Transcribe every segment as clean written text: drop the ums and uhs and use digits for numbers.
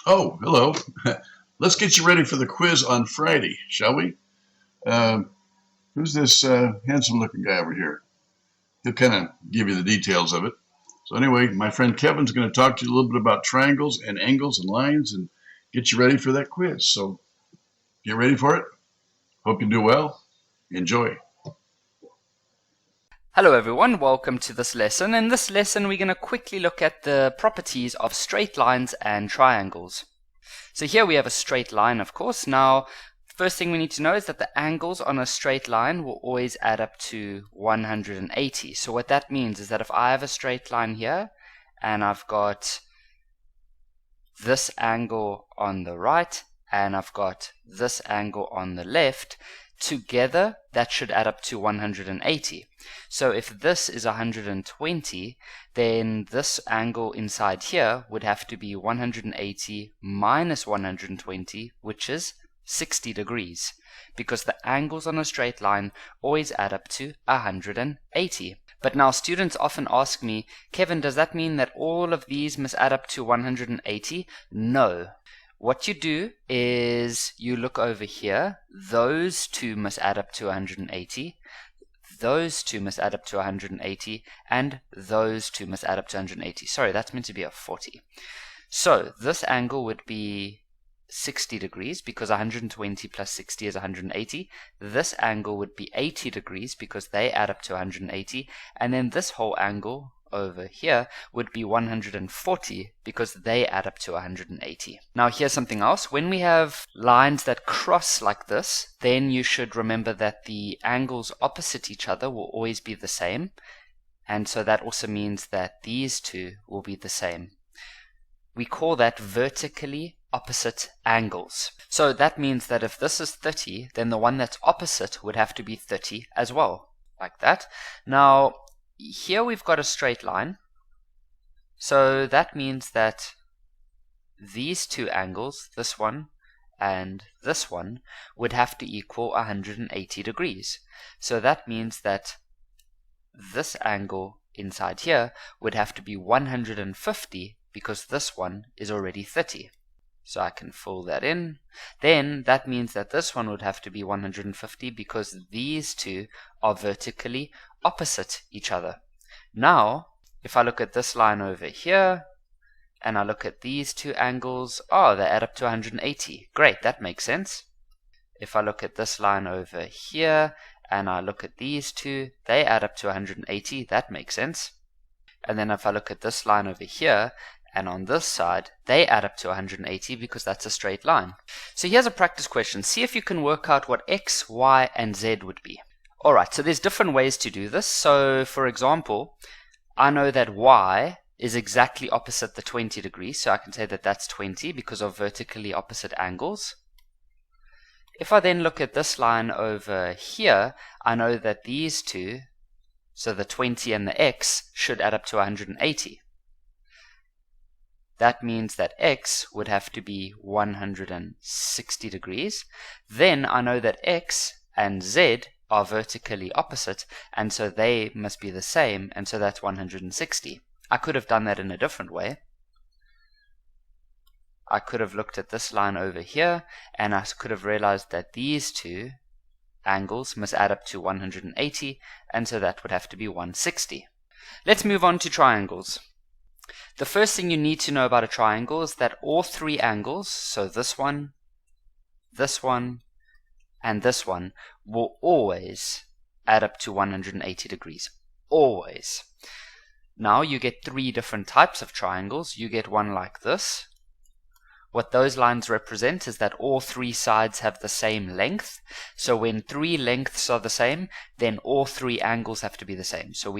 Oh, hello. Let's get you ready for the quiz on Friday, shall we? Who's this handsome looking guy over here? He'll kind of give you the details of it. So anyway, my friend Kevin's going to talk to you a little bit about triangles and angles and lines and get you ready for that quiz. So get ready for it. Hope you do well. Enjoy. Hello everyone, welcome to this lesson. In this lesson we're going to quickly look at the properties of straight lines and triangles. So here we have a straight line, of course. Now, first thing we need to know is that the angles on a straight line will always add up to 180. So what that means is that if I have a straight line here and I've got this angle on the right and I've got this angle on the left, together that should add up to 180. So if this is 120, then this angle inside here would have to be 180 minus 120, which is 60 degrees, because the angles on a straight line always add up to 180. But now students often ask me, Kevin, does that mean that all of these must add up to 180? No. What you do is you look over here, those two must add up to 180, those two must add up to 180, and those two must add up to 180. Sorry, that's meant to be a 40. So this angle would be 60 degrees because 120 plus 60 is 180. This angle would be 80 degrees because they add up to 180. And then this whole angle over here would be 140 because they add up to 180. Now here's something else. When we have lines that cross like this, then you should remember that the angles opposite each other will always be the same. And so that also means that these two will be the same. We call that vertically opposite angles. So that means that if this is 30, then the one that's opposite would have to be 30 as well, like that. Now, here we've got a straight line. So that means that these two angles, this one and this one, would have to equal 180 degrees. So that means that this angle inside here would have to be 150 because this one is already 30. So I can fill that in. Then that means that this one would have to be 150 because these two are vertically opposite each other. Now, if I look at this line over here, and I look at these two angles, oh, they add up to 180. Great, that makes sense. If I look at this line over here, and I look at these two, they add up to 180. That makes sense. And then if I look at this line over here, and on this side, they add up to 180 because that's a straight line. So here's a practice question. See if you can work out what x, y, and z would be. Alright, so there's different ways to do this. So for example, I know that y is exactly opposite the 20 degrees, so I can say that that's 20 because of vertically opposite angles. If I then look at this line over here, I know that these two, so the 20 and the x, should add up to 180. That means that x would have to be 160 degrees. Then I know that x and z are vertically opposite, and so they must be the same, and so that's 160. I could have done that in a different way. I could have looked at this line over here, and I could have realized that these two angles must add up to 180, and so that would have to be 160. Let's move on to triangles. The first thing you need to know about a triangle is that all three angles, so this one, and this one, will always add up to 180 degrees. Always. Now you get three different types of triangles. You get one like this. What those lines represent is that all three sides have the same length. So when three lengths are the same, then all three angles have to be the same. So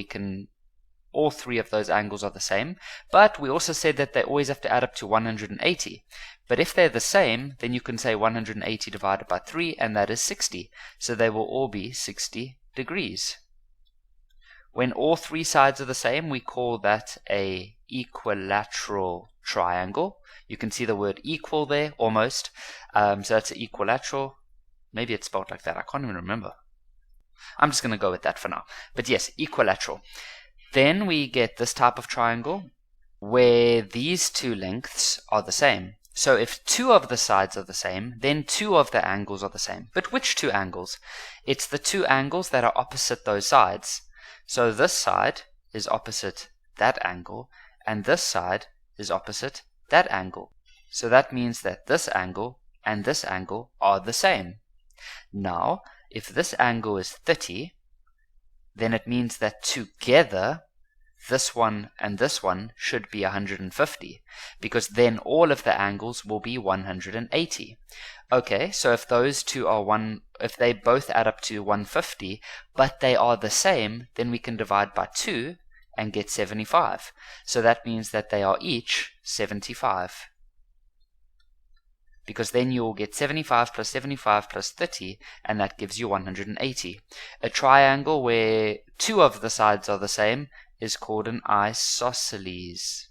all three of those angles are the same, but we also said that they always have to add up to 180. But if they're the same, then you can say 180 divided by 3, and that is 60. So they will all be 60 degrees. When all three sides are the same, we call that an equilateral triangle. You can see the word equal there, almost. So that's an equilateral. Maybe it's spelled like that. I can't even remember. I'm just going to go with that for now. But yes, equilateral. Then we get this type of triangle where these two lengths are the same. So if two of the sides are the same, then two of the angles are the same. But which two angles? It's the two angles that are opposite those sides. So this side is opposite that angle, and this side is opposite that angle. So that means that this angle and this angle are the same. Now, if this angle is 30, then it means that together this one and this one should be 150, because then all of the angles will be 180. Okay, so if those two are if they both add up to 150, but they are the same, then we can divide by 2 and get 75. So that means that they are each 75. Because then you will get 75 plus 75 plus 30, and that gives you 180. A triangle where two of the sides are the same is called an isosceles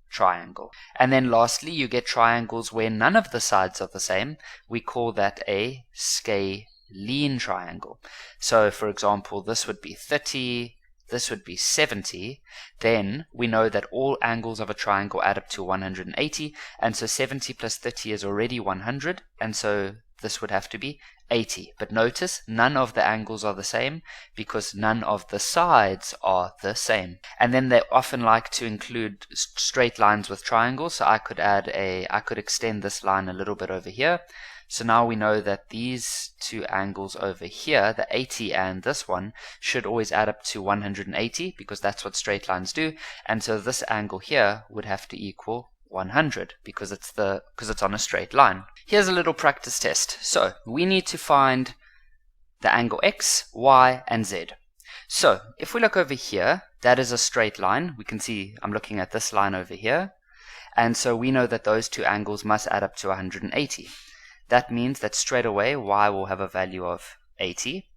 triangle. And then lastly, you get triangles where none of the sides are the same. We call that a scalene triangle. So for example, this would be 30, this would be 70. Then we know that all angles of a triangle add up to 180, and so 70 plus 30 is already 100, and so this would have to be 80. But notice, none of the angles are the same because none of the sides are the same. And then they often like to include straight lines with triangles, so I could extend this line a little bit over here. So now we know that these two angles over here, the 80 and this one, should always add up to 180 because that's what straight lines do. And so this angle here would have to equal 100 because it's on a straight line. Here's a little practice test. So we need to find the angle x, y, and z. So if we look over here, that is a straight line. We can see I'm looking at this line over here. And so we know that those two angles must add up to 180. That means that straight away y will have a value of 80.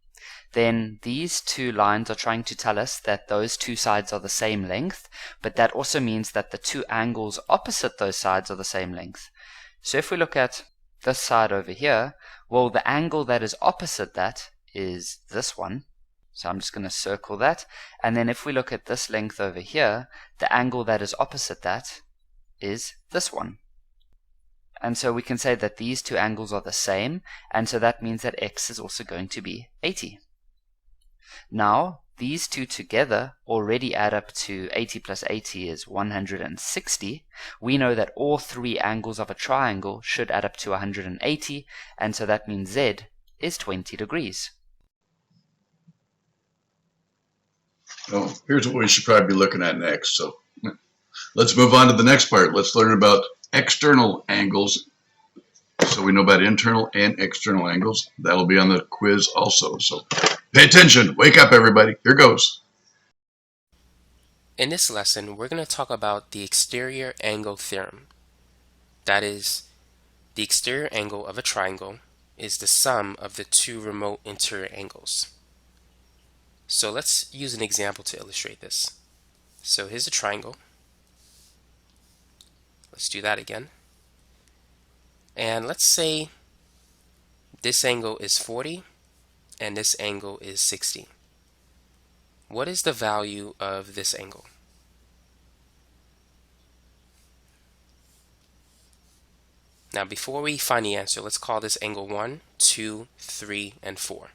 Then these two lines are trying to tell us that those two sides are the same length, but that also means that the two angles opposite those sides are the same length. So if we look at this side over here, well, the angle that is opposite that is this one. So I'm just going to circle that. And then if we look at this length over here, the angle that is opposite that is this one. And so we can say that these two angles are the same, and so that means that x is also going to be 80. Now, these two together already add up to 80 plus 80 is 160. We know that all three angles of a triangle should add up to 180, and so that means z is 20 degrees. Oh, here's what we should probably be looking at next. So let's move on to the next part. Let's learn about external angles. So we know about internal and external angles. That'll be on the quiz also. So pay attention. Wake up, everybody. Here goes. In this lesson, we're going to talk about the exterior angle theorem. That is, the exterior angle of a triangle is the sum of the two remote interior angles. So let's use an example to illustrate this. So here's a triangle. Let's do that again. And let's say this angle is 40 and this angle is 60. What is the value of this angle? Now before we find the answer, let's call this angle 1, 2, 3, and 4.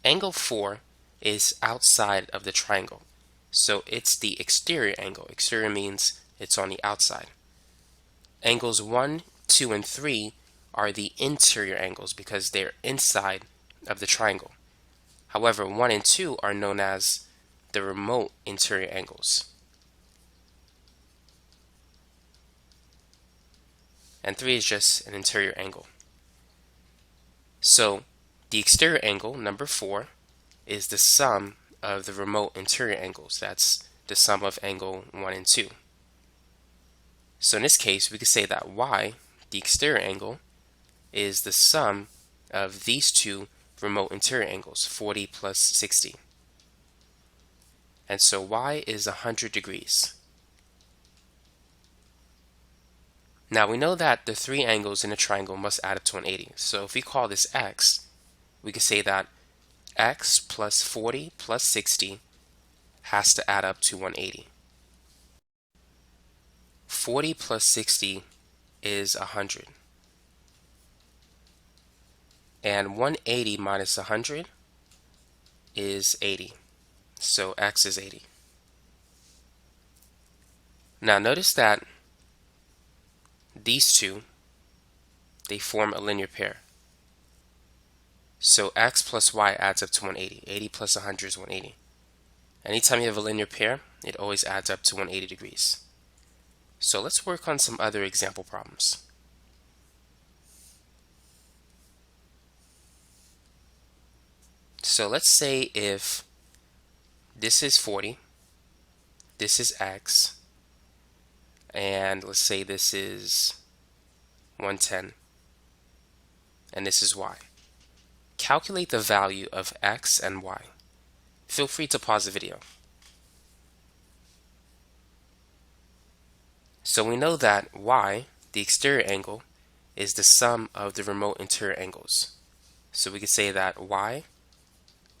Angle 4 is outside of the triangle, so it's the exterior angle. Exterior means it's on the outside. Angles 1, 2, and 3 are the interior angles because they're inside of the triangle. However, 1 and 2 are known as the remote interior angles. And 3 is just an interior angle. So the exterior angle, number 4, is the sum of the remote interior angles. That's the sum of angle 1 and 2. So in this case, we could say that y, the exterior angle, is the sum of these two remote interior angles, 40 plus 60. And so y is 100 degrees. Now we know that the three angles in a triangle must add up to 180. So if we call this x, we could say that x plus 40 plus 60 has to add up to 180. 40 plus 60 is 100. And 180 minus 100 is 80. So x is 80. Now notice that these two, they form a linear pair. So x plus y adds up to 180. 80 plus 100 is 180. Anytime you have a linear pair, it always adds up to 180 degrees. So let's work on some other example problems. So let's say if this is 40, this is x, and let's say this is 110, and this is y. Calculate the value of x and y. Feel free to pause the video. So we know that y, the exterior angle, is the sum of the remote interior angles. So we could say that y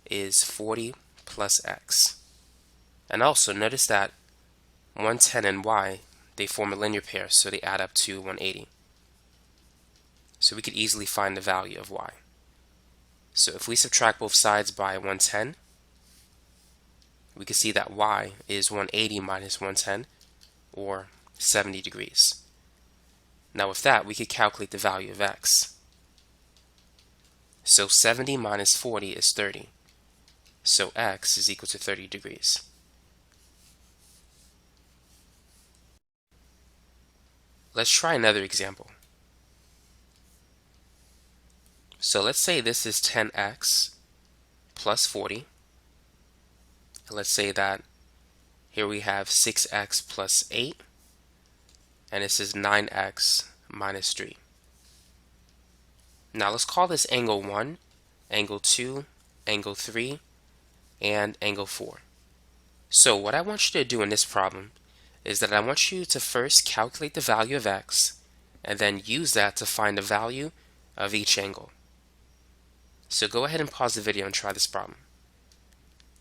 is 40 plus x. And also notice that 110 and y, they form a linear pair, so they add up to 180. So we could easily find the value of y. So if we subtract both sides by 110, we can see that y is 180 minus 110, or 70 degrees. Now with that, we could calculate the value of x. So 70 minus 40 is 30. So x is equal to 30 degrees. Let's try another example. So let's say this is 10x plus 40. And let's say that here we have 6x plus 8. And this is 9x minus 3. Now let's call this angle 1, angle 2, angle 3, and angle 4. So what I want you to do in this problem is that I want you to first calculate the value of x and then use that to find the value of each angle. So go ahead and pause the video and try this problem.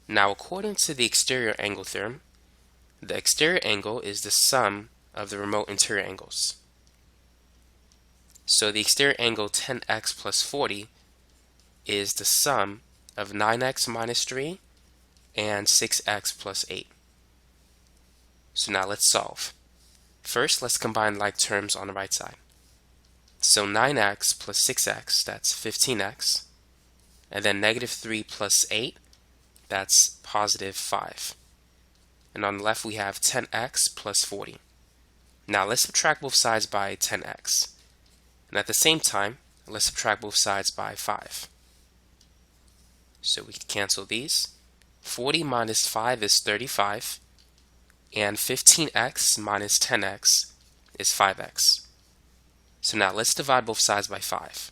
Now according to the exterior angle theorem, the exterior angle is the sum of the remote interior angles. So the exterior angle 10x plus 40 is the sum of 9x minus 3 and 6x plus 8. So now let's solve. First, let's combine like terms on the right side. So 9x plus 6x, that's 15x. And then negative 3 plus 8, that's positive 5. And on the left we have 10x plus 40. Now let's subtract both sides by 10x. And at the same time, let's subtract both sides by 5. So we can cancel these. 40 minus 5 is 35. And 15x minus 10x is 5x. So now let's divide both sides by 5.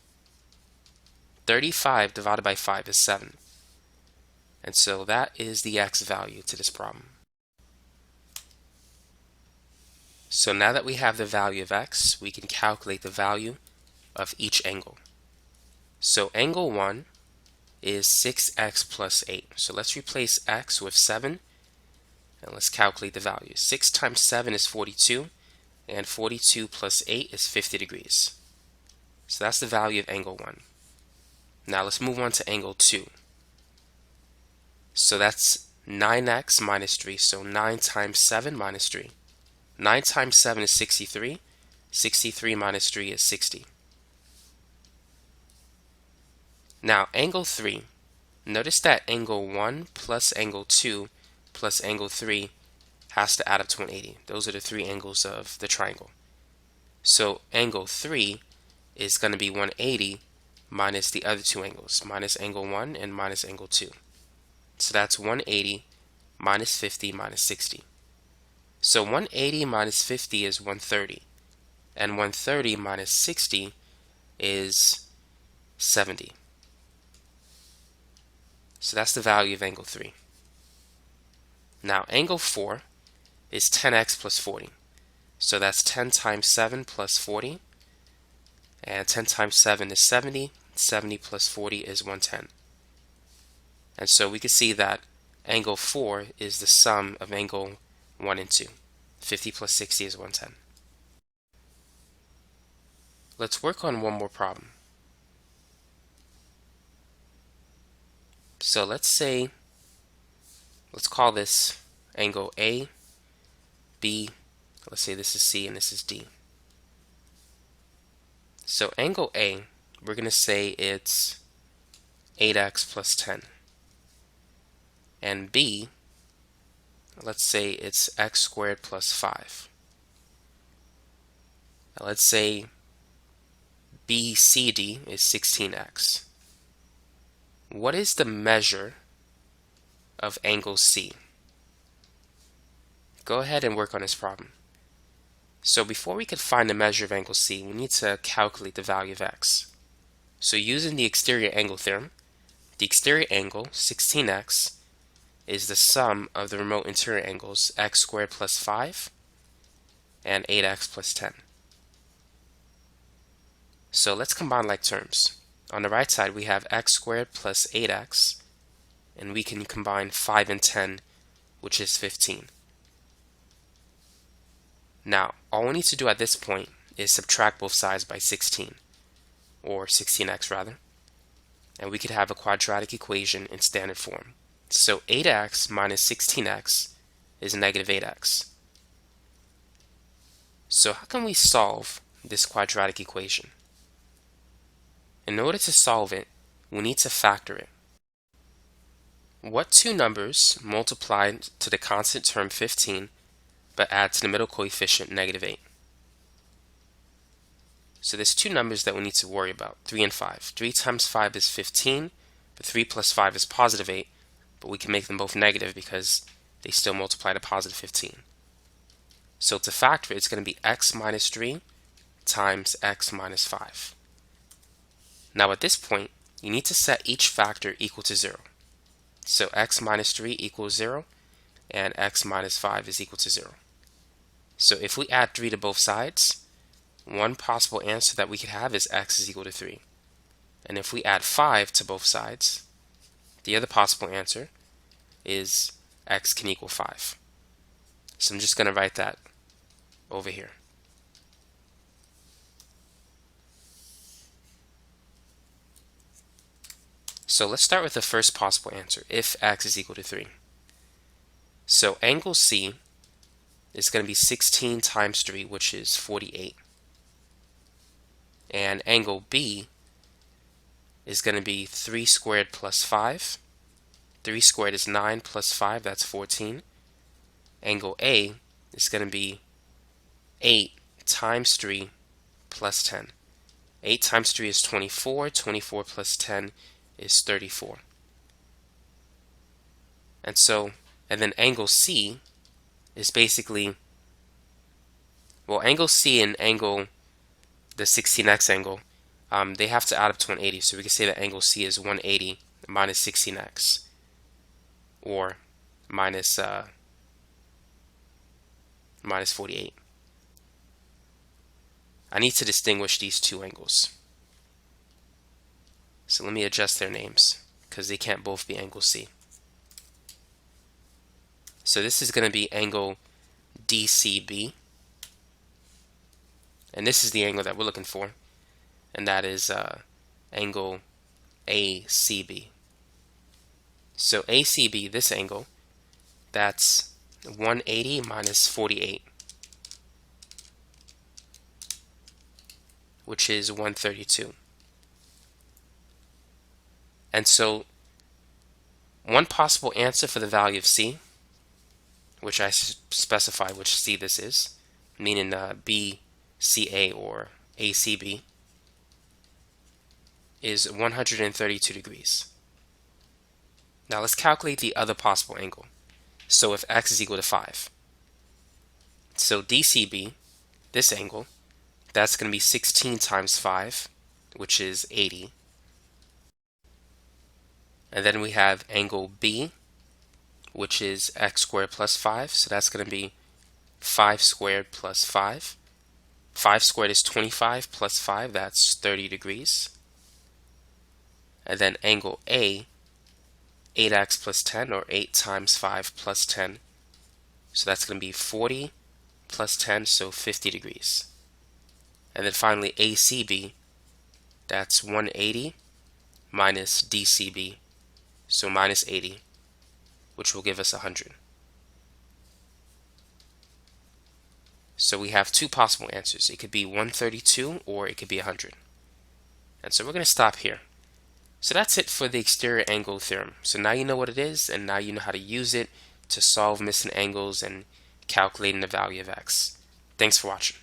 35 divided by 5 is 7. And so that is the x value to this problem. So now that we have the value of x, we can calculate the value of each angle. So angle 1 is 6x plus 8. So let's replace x with 7 and let's calculate the value. 6 times 7 is 42 and 42 plus 8 is 50 degrees. So that's the value of angle 1. Now let's move on to angle 2. So that's 9x minus 3. So 9 times 7 minus 3. 9 times 7 is 63. 63 minus 3 is 60. Now angle 3. Notice that angle 1 plus angle 2 plus angle 3 has to add up to 180. Those are the three angles of the triangle. So angle 3 is going to be 180 minus the other two angles, minus angle 1 and minus angle 2. So that's 180 minus 50 minus 60. So 180 minus 50 is 130. And 130 minus 60 is 70. So that's the value of angle 3. Now angle 4 is 10x plus 40. So that's 10 times 7 plus 40. And 10 times 7 is 70. 70 plus 40 is 110. And so we can see that angle 4 is the sum of angle 1 and 2. 50 plus 60 is 110. let's work on one more problem. So let's call this angle A, B, let's say this is C and this is D. So angle A, we're going to say it's 8x plus 10. And B, let's say it's x squared plus 5. Now let's say BCD is 16x. What is the measure of angle C? Go ahead and work on this problem. So before we could find the measure of angle C, we need to calculate the value of x. So using the exterior angle theorem, the exterior angle, 16x, is the sum of the remote interior angles x squared plus 5 and 8x plus 10. So let's combine like terms. On the right side we have x squared plus 8x, and we can combine 5 and 10, which is 15. Now, all we need to do at this point is subtract both sides by 16, or 16x rather, and we could have a quadratic equation in standard form. So 8x minus 16x is negative 8x. So how can we solve this quadratic equation? In order to solve it, we need to factor it. What two numbers multiply to the constant term 15 but add to the middle coefficient negative 8? So there's two numbers that we need to worry about, 3 and 5. 3 times 5 is 15, but 3 plus 5 is positive 8, but we can make them both negative because they still multiply to positive 15. So to factor it, it's going to be x minus 3 times x minus 5. Now at this point, you need to set each factor equal to 0. So x minus 3 equals 0, and x minus 5 is equal to 0. So if we add 3 to both sides, one possible answer that we could have is x is equal to 3. And if we add 5 to both sides, the other possible answer is x can equal 5. So I'm just going to write that over here. So let's start with the first possible answer, if x is equal to 3. So angle C is going to be 16 times 3, which is 48. And angle B is going to be 3 squared plus 5. 3 squared is 9 plus 5, that's 14. Angle A is going to be 8 times 3 plus 10. 8 times 3 is 24. 24 plus 10 is 34. And then angle C is basically, well, angle C and the 16x angle, they have to add up to 180. So we can say that angle C is 180 minus 16x, or minus 48. I need to distinguish these two angles. So let me adjust their names, because they can't both be angle C. So this is going to be angle DCB. And this is the angle that we're looking for. And that is angle ACB. So ACB, this angle, that's 180 minus 48, which is 132. And so one possible answer for the value of C, which I specify which C this is, meaning BCA or ACB, is 132 degrees. Now let's calculate the other possible angle. So if x is equal to 5. So DCB, this angle, that's going to be 16 times 5, which is 80. And then we have angle B, which is x squared plus 5. So that's going to be 5 squared plus 5. 5 squared is 25 plus 5, that's 30 degrees. And then angle A, 8x plus 10, or 8 times 5 plus 10. So that's going to be 40 plus 10, so 50 degrees. And then finally ACB, that's 180 minus DCB, so minus 80, which will give us 100. So we have two possible answers. It could be 132 or it could be 100. And so we're going to stop here. So that's it for the exterior angle theorem. So now you know what it is, and now you know how to use it to solve missing angles and calculating the value of x. Thanks for watching.